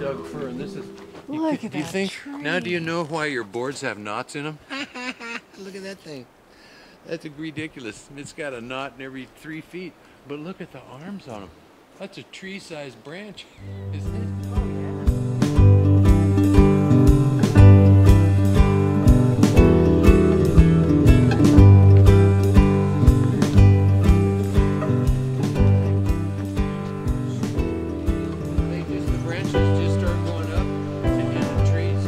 Doug fir, and this is. Look at Do you that think tree. now? Do you know why your boards have knots in them? Look at that thing. That's ridiculous. It's got a knot in every 3 feet. But look at the arms on them. That's a tree-sized branch, isn't it? Oh, yeah. The branches just start going up and the trees.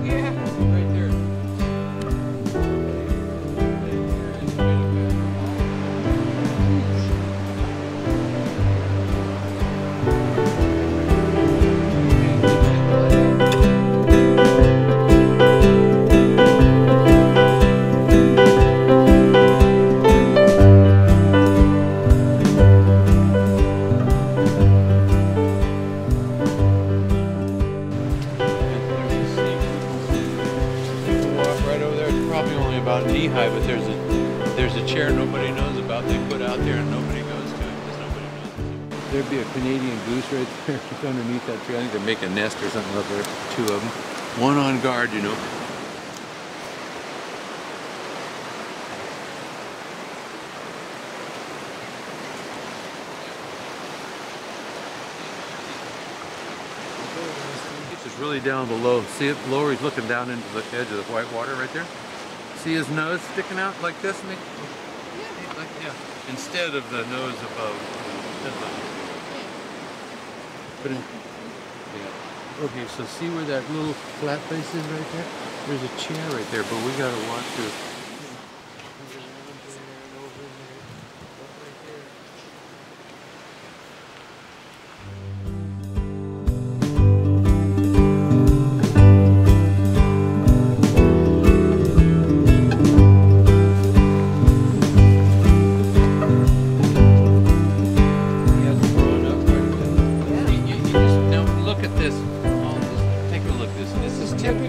Yeah, right there. About knee-high, but there's a chair nobody knows about. They put out there and nobody goes to it because nobody knows it. There'd be a Canadian goose right there just underneath that tree. I think they make a nest or something up there. 2 of them, one on guard, you know. It's really down below. See it lower? He's looking down into the edge of the white water right there. See his nose sticking out like this? Yeah. Instead of the nose above. But yeah. Okay, so see where that little flat place is right there? There's a chair right there, but we gotta walk through.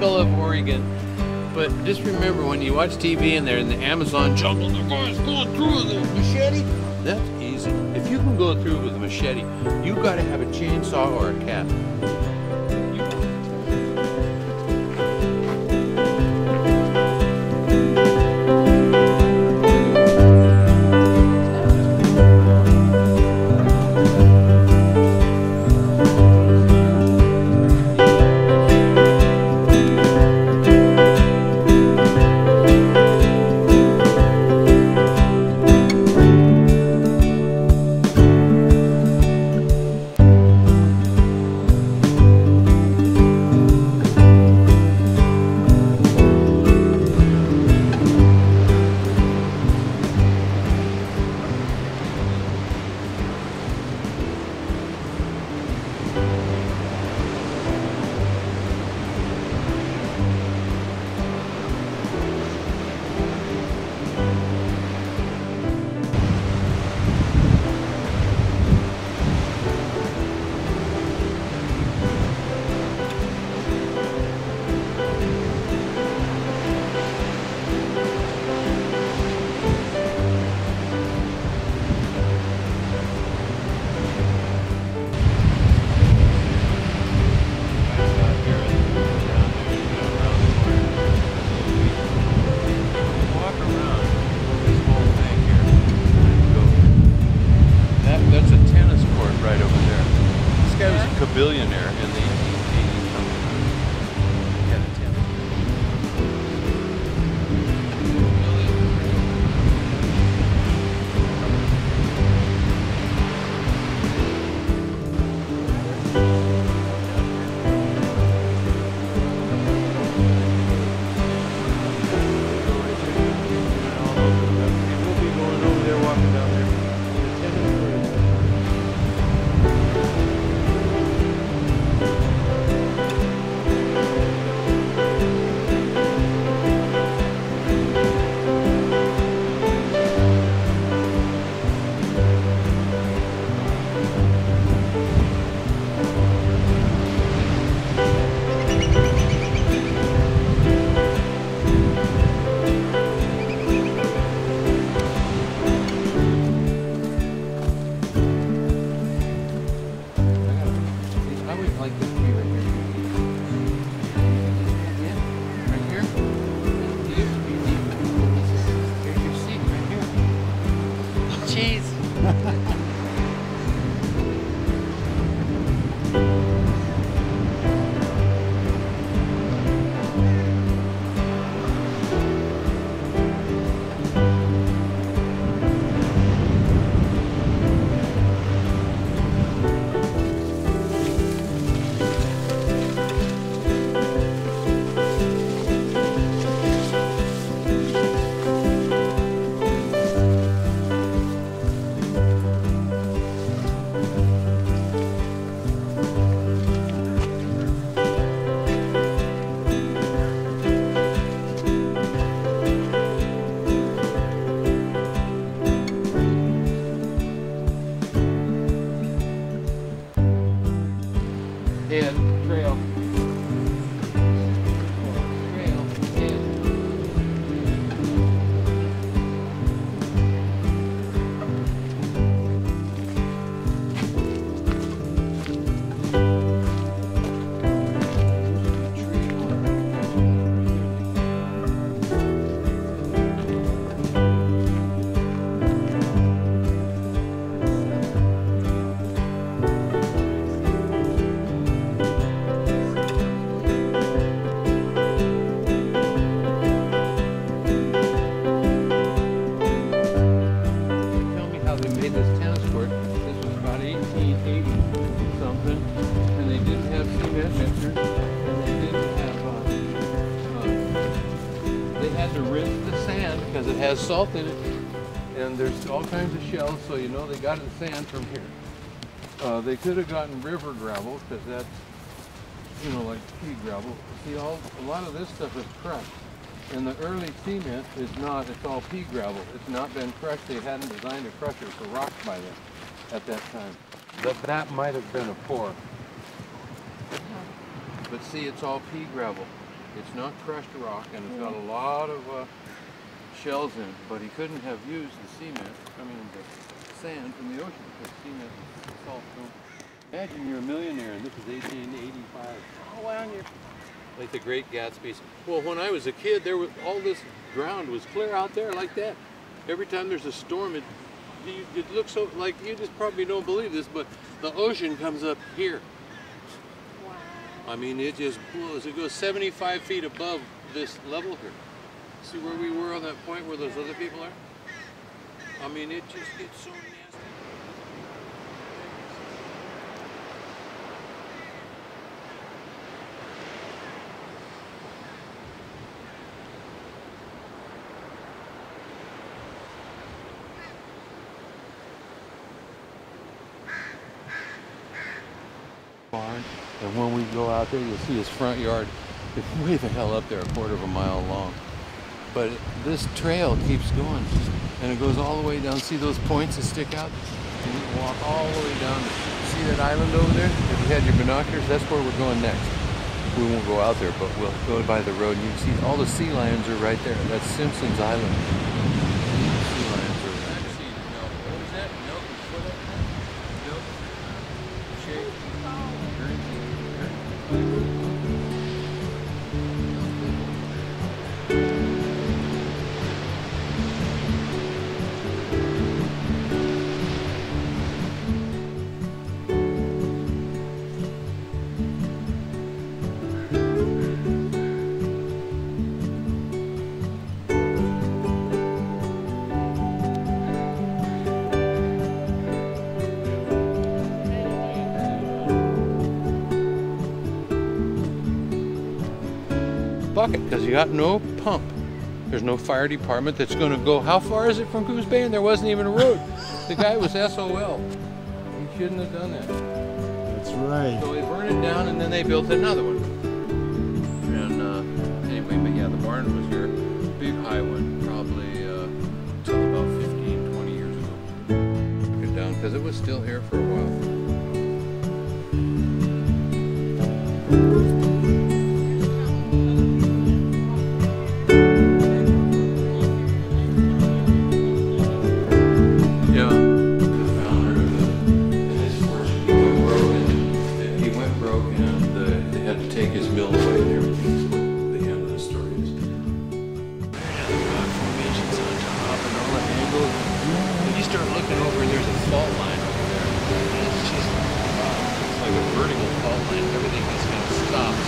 Of Oregon, but just remember when you watch TV and they're in the Amazon jungle, the guy's going through with a machete. That's easy. If you can go through with a machete, you got to have a chainsaw or a cat. Billionaire in the 1880s. He had a tennis. We'll be going over there, walking down there. The tennis court. like this tree right here. Yeah, right here. It used to be deep. Here's your seat right here. Cheese. Head, trail. Trail, head. Because it has salt in it, and there's all kinds of shells, so you know they got the sand from here. They could have gotten river gravel, because that's, you know, like pea gravel. See, a lot of this stuff is crushed, and the early cement is not. It's all pea gravel. It's not been crushed. They hadn't designed a crusher for rock by then, at that time. But that might have been a pour. But see, it's all pea gravel. It's not crushed rock, and it's got a lot of shells in it, but he couldn't have used the cement, the sand from the ocean, because cement is salt. So imagine you're a millionaire and this is 1885. Oh wow, you're like the Great Gatsby. Well, when I was a kid, all this ground was clear out there like that. Every time there's a storm, it looks so, like, you just probably don't believe this, but the ocean comes up here. Wow. I mean, it just blows. It goes 75 feet above this level here. See where we were on that point where those other people are? I mean, it just gets so nasty. Barn, and when we go out there, you'll see his front yard. It's way the hell up there, a quarter of a mile long. But this trail keeps going, and it goes all the way down. See those points that stick out? And you can walk all the way down. See that island over there? If you had your binoculars, that's where we're going next. We won't go out there, but we'll go by the road, and you can see all the sea lions are right there. That's Simpson's Island. Sea lions are right there. What was that? Milk? What was that? Milk? Shake? Bucket, because you got no pump. There's no fire department that's going to go. How far is it from Coos Bay? And there wasn't even a road. The guy was SOL. He shouldn't have done that. That's right. So they burned it down, and then they built another one. And anyway, but yeah, the barn was here. Big high one, probably until about 15, 20 years ago. Took it down because it was still here for a while. Broken. like a vertical fault line. Everything just kind of stops.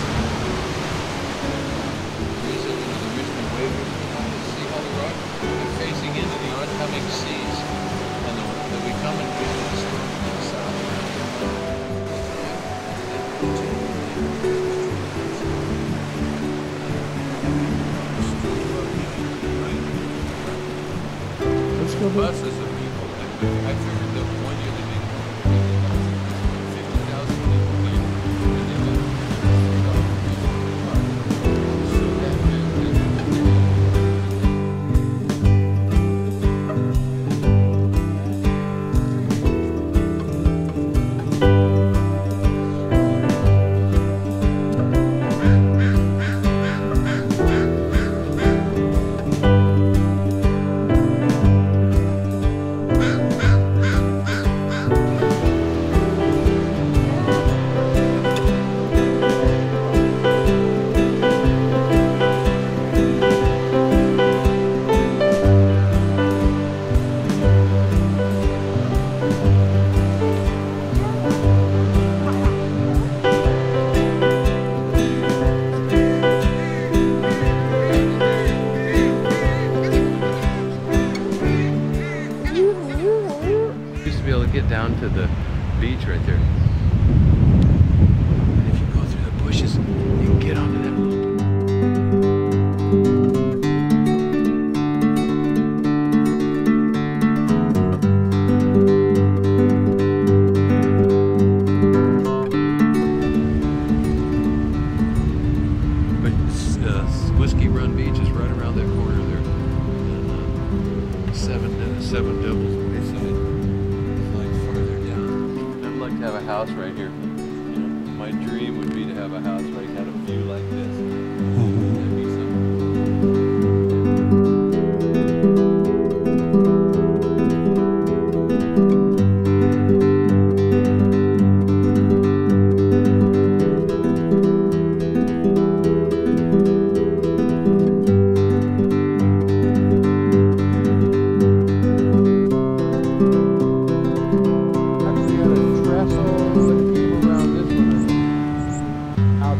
Recently, the Richmond wave was see all the rock facing into the oncoming seas, and then we come and we just south. Let's go back. Buses of people. I figured that one year they made 50,000 people here, and they went so that get down to the beach right there. And if you go through the bushes, you can get onto that loop. But Whiskey Run Beach is right around that corner there. And seven Devils Wayside. Have a house right here. You know, my dream would be to have a house where I had a view like this.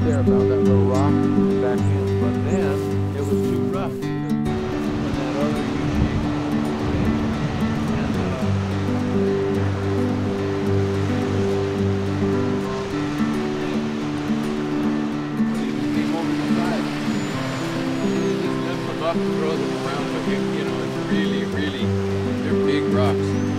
That'd be around that little rock back in, but then it was too rough when that other U-shape came over the side. You just lift them up and throw them around, but you know, it's really, they're big rocks.